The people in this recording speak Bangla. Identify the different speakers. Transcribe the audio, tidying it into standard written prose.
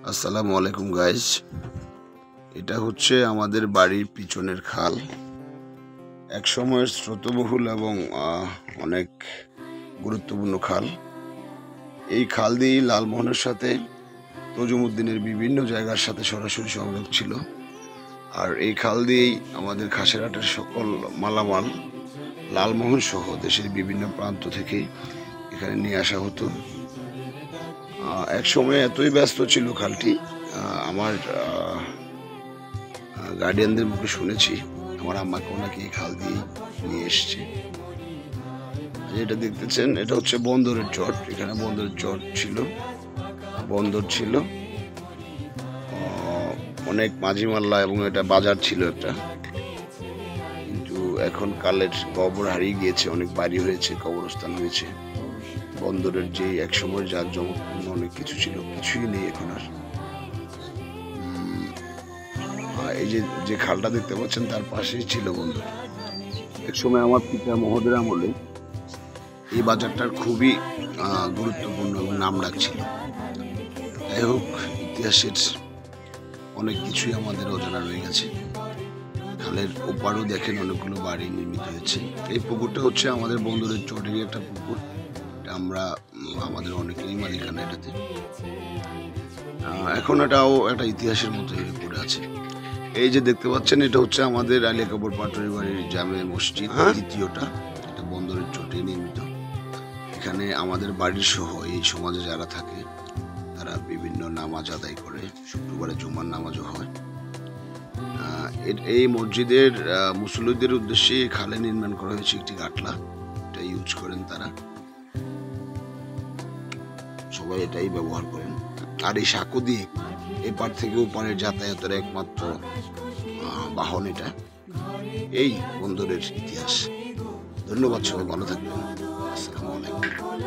Speaker 1: আসসালামু আলাইকুম গাইজ। এটা হচ্ছে আমাদের বাড়ির পিছনের খাল। এক সময়ের স্রোতবহুল এবং অনেক গুরুত্বপূর্ণ খাল। এই খাল দিয়েই লালমোহনের সাথে তজুমুদ্দিনের বিভিন্ন জায়গার সাথে সরাসরি সংযোগ ছিল। আর এই খাল দিয়েই আমাদের খাসেরহাটের সকল মালামাল লালমোহন সহ দেশের বিভিন্ন প্রান্ত থেকে এখানে নিয়ে আসা হতো। এক সময় এতই ব্যস্ত ছিল খালটি, আমার গার্ডিয়ানদের মুখে শুনেছি আমার আম্মাকেও নাকি এই খাল দিয়ে নিয়ে এসছে। যেটা দেখতেছেন এটা হচ্ছে বন্দরের চট। এখানে বন্দরের চট ছিল, বন্দর ছিল, অনেক মাঝিমাল্লা এবং এটা বাজার ছিল একটা। কিন্তু এখন কালের কবর হারিয়ে গিয়েছে, অনেক বাড়ি হয়েছে, কবরস্থান হয়েছে। বন্দরের যে এক সময় জাঁকজমকপূর্ণ অনেক কিছু ছিল, কিছুই নেই এখন আর। এই যে খালটা দেখতে পাচ্ছেন তার পাশেই ছিল বন্দর। এক সময় আমার পিতা মহোদয়ের আমলে এই বাজারটার খুবই গুরুত্বপূর্ণ এবং নাম ডাক ছিল। যাই হোক, ইতিহাসের অনেক কিছুই আমাদের অজানা রয়ে গেছে। খালের ওপারও দেখেন অনেকগুলো বাড়ি নির্মিত হয়েছে। এই পুকুরটা হচ্ছে আমাদের বন্দরের চটেরই একটা পুকুর। আমরা আমাদের অনেকেরই মালিকানা এটাতে। এখন এটাও একটা ইতিহাসের মতো পড়ে আছে। এই যে দেখতে পাচ্ছেন এটা হচ্ছে আমাদের আলিয়া কাপুর পাটোয়ারি বাড়ির জামে মসজিদ, দ্বিতীয়টা। এটা বন্দরের চটে নির্মিত। এখানে আমাদের বাড়ির সহ এই সমাজে যারা থাকে তারা বিভিন্ন নামাজ আদায় করে। শুক্রবারে জুমার নামাজও হয়। এই মসজিদের মুসল্লিদের উদ্দেশ্যে খালে নির্মাণ করা হয়েছে একটি গাটলা। এটা ইউজ করেন তারা, সবাই এটাই ব্যবহার করেন। আর এই সাঁকো দিয়ে এপার থেকে ওপারের যাতায়াতের একমাত্র বাহন এটা। এই বন্দরের ইতিহাস। ধন্যবাদ, সবাই ভালো থাকবেন। আসসালামু আলাইকুম।